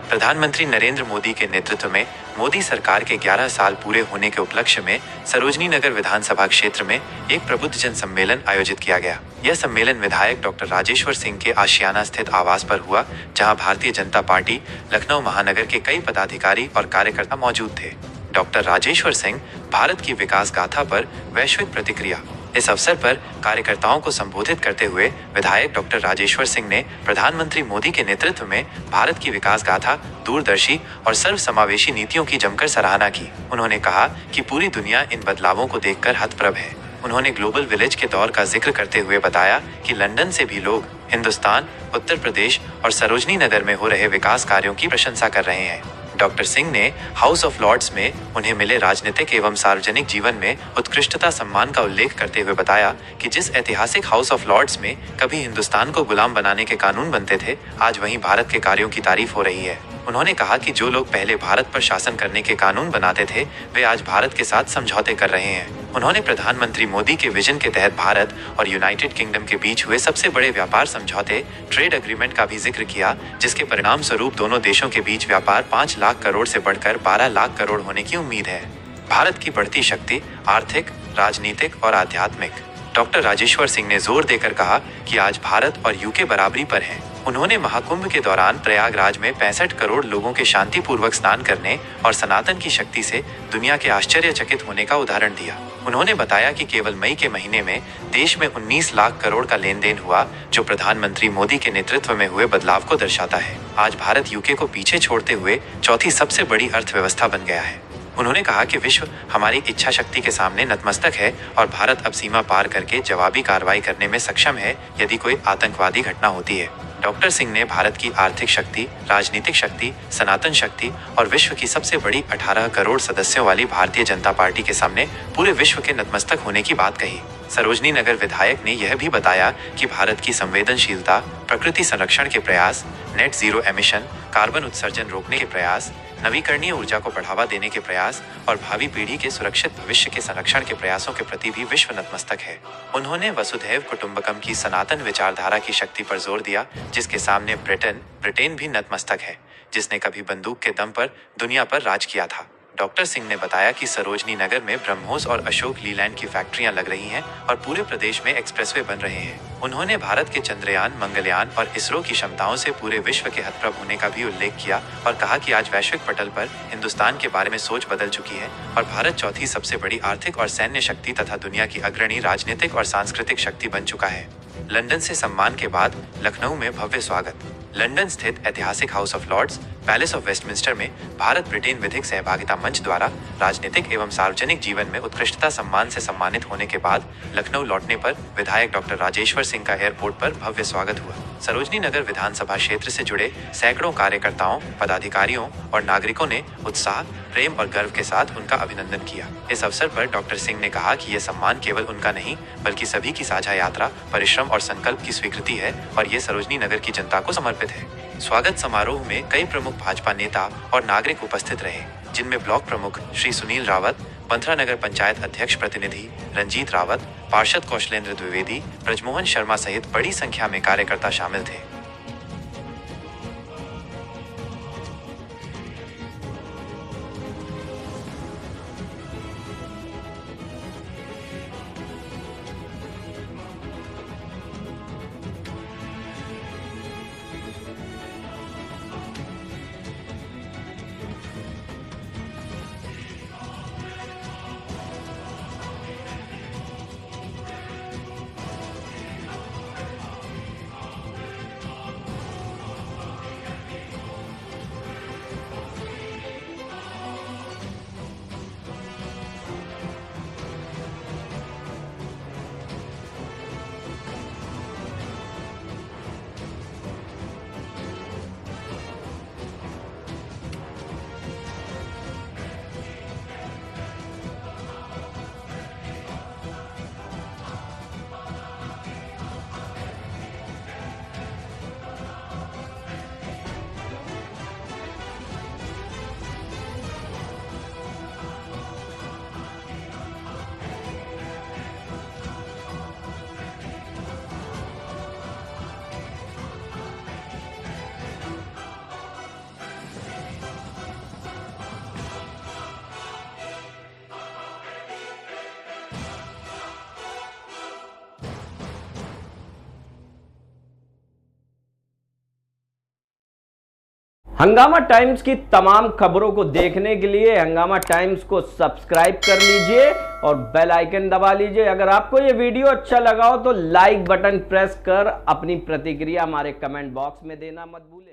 प्रधानमंत्री नरेंद्र मोदी के नेतृत्व में मोदी सरकार के 11 साल पूरे होने के उपलक्ष्य में सरोजनी नगर विधानसभा क्षेत्र में एक प्रबुद्ध जन सम्मेलन आयोजित किया गया। यह सम्मेलन विधायक डॉक्टर राजेश्वर सिंह के आशियाना स्थित आवास पर हुआ, जहां भारतीय जनता पार्टी लखनऊ महानगर के कई पदाधिकारी और कार्यकर्ता मौजूद थे। डॉक्टर राजेश्वर सिंह भारत की विकास गाथा पर वैश्विक प्रतिक्रिया। इस अवसर पर कार्यकर्ताओं को संबोधित करते हुए विधायक डॉक्टर राजेश्वर सिंह ने प्रधानमंत्री मोदी के नेतृत्व में भारत की विकास गाथा, दूरदर्शी और सर्वसमावेशी नीतियों की जमकर सराहना की। उन्होंने कहा कि पूरी दुनिया इन बदलावों को देखकर हतप्रभ है। उन्होंने ग्लोबल विलेज के दौर का जिक्र करते हुए बताया कि लंदन से भी लोग हिंदुस्तान, उत्तर प्रदेश और सरोजनी नगर में हो रहे विकास कार्यों की प्रशंसा कर रहे हैं। डॉक्टर सिंह ने हाउस ऑफ लॉर्ड्स में उन्हें मिले राजनीतिक एवं सार्वजनिक जीवन में उत्कृष्टता सम्मान का उल्लेख करते हुए बताया कि जिस ऐतिहासिक हाउस ऑफ लॉर्ड्स में कभी हिंदुस्तान को गुलाम बनाने के कानून बनते थे, आज वहीं भारत के कार्यों की तारीफ हो रही है। उन्होंने कहा कि जो लोग पहले भारत पर शासन करने के कानून बनाते थे, वे आज भारत के साथ समझौते कर रहे हैं। उन्होंने प्रधानमंत्री मोदी के विजन के तहत भारत और यूनाइटेड किंगडम के बीच हुए सबसे बड़े व्यापार समझौते ट्रेड एग्रीमेंट का भी जिक्र किया, जिसके परिणाम स्वरूप दोनों देशों के बीच व्यापार 5 लाख करोड़ से बढ़कर 12 लाख करोड़ होने की उम्मीद है। भारत की बढ़ती शक्ति आर्थिक, राजनीतिक और आध्यात्मिक। डॉक्टर राजेश्वर सिंह ने जोर देकर कहा कि आज भारत और यूके बराबरी पर हैं। उन्होंने महाकुंभ के दौरान प्रयागराज में 65 करोड़ लोगों के शांतिपूर्वक स्नान करने और सनातन की शक्ति से दुनिया के आश्चर्यचकित होने का उदाहरण दिया। उन्होंने बताया कि केवल मई के महीने में देश में 19 लाख करोड़ का लेन देन हुआ, जो प्रधानमंत्री मोदी के नेतृत्व में हुए बदलाव को दर्शाता है। आज भारत यूके को पीछे छोड़ते हुए चौथी सबसे बड़ी अर्थव्यवस्था बन गया है। उन्होंने कहा कि विश्व हमारी इच्छा शक्ति के सामने नतमस्तक है और भारत अब सीमा पार करके जवाबी कार्रवाई करने में सक्षम है यदि कोई आतंकवादी घटना होती है। डॉक्टर सिंह ने भारत की आर्थिक शक्ति, राजनीतिक शक्ति, सनातन शक्ति और विश्व की सबसे बड़ी 18 करोड़ सदस्यों वाली भारतीय जनता पार्टी के सामने पूरे विश्व के नतमस्तक होने की बात कही। सरोजनी नगर विधायक ने यह भी बताया कि भारत की संवेदनशीलता, प्रकृति संरक्षण के प्रयास, नेट जीरो एमिशन, कार्बन उत्सर्जन रोकने के प्रयास, नवीकरणीय ऊर्जा को बढ़ावा देने के प्रयास और भावी पीढ़ी के सुरक्षित भविष्य के संरक्षण के प्रयासों के प्रति भी विश्व नतमस्तक है। उन्होंने वसुधैव कुटुंबकम की सनातन विचारधारा की शक्ति पर जोर दिया, जिसके सामने ब्रिटेन भी नतमस्तक है, जिसने कभी बंदूक के दम पर दुनिया पर राज किया था। डॉक्टर सिंह ने बताया कि सरोजनी नगर में ब्रह्मोस और अशोक लीलैंड की फैक्ट्रियां लग रही हैं और पूरे प्रदेश में एक्सप्रेसवे बन रहे हैं। उन्होंने भारत के चंद्रयान, मंगलयान और इसरो की क्षमताओं से पूरे विश्व के हतप्रभ होने का भी उल्लेख किया और कहा कि आज वैश्विक पटल पर हिंदुस्तान के बारे में सोच बदल चुकी है और भारत चौथी सबसे बड़ी आर्थिक और सैन्य शक्ति तथा दुनिया की अग्रणी राजनीतिक और सांस्कृतिक शक्ति बन चुका है। लंदन से सम्मान के बाद लखनऊ में भव्य स्वागत। लंदन स्थित ऐतिहासिक House of Lords, Palace of Westminster में भारत ब्रिटेन विधिक सहभागिता मंच द्वारा राजनीतिक एवं सार्वजनिक जीवन में उत्कृष्टता सम्मान से सम्मानित होने के बाद लखनऊ लौटने पर विधायक डॉक्टर राजेश्वर सिंह का एयरपोर्ट पर भव्य स्वागत हुआ। सरोजनी नगर विधानसभा क्षेत्र से जुड़े सैकड़ों कार्यकर्ताओं, पदाधिकारियों और नागरिकों ने उत्साह, प्रेम और गर्व के साथ उनका अभिनंदन किया। इस अवसर पर डॉक्टर सिंह ने कहा कि यह सम्मान केवल उनका नहीं बल्कि सभी की साझा यात्रा, परिश्रम और संकल्प की स्वीकृति है और ये सरोजनी नगर की जनता को समर्पित है। स्वागत समारोह में कई प्रमुख भाजपा नेता और नागरिक उपस्थित रहे, जिनमें ब्लॉक प्रमुख श्री सुनील रावत, पंथरा नगर पंचायत अध्यक्ष प्रतिनिधि रंजीत रावत, पार्षद कौशलेंद्र द्विवेदी, ब्रजमोहन शर्मा सहित बड़ी संख्या में कार्यकर्ता शामिल थे। हंगामा टाइम्स की तमाम खबरों को देखने के लिए हंगामा टाइम्स को सब्सक्राइब कर लीजिए और बेल आइकन दबा लीजिए। अगर आपको ये वीडियो अच्छा लगा हो तो लाइक बटन प्रेस कर अपनी प्रतिक्रिया हमारे कमेंट बॉक्स में देना मत भूलें।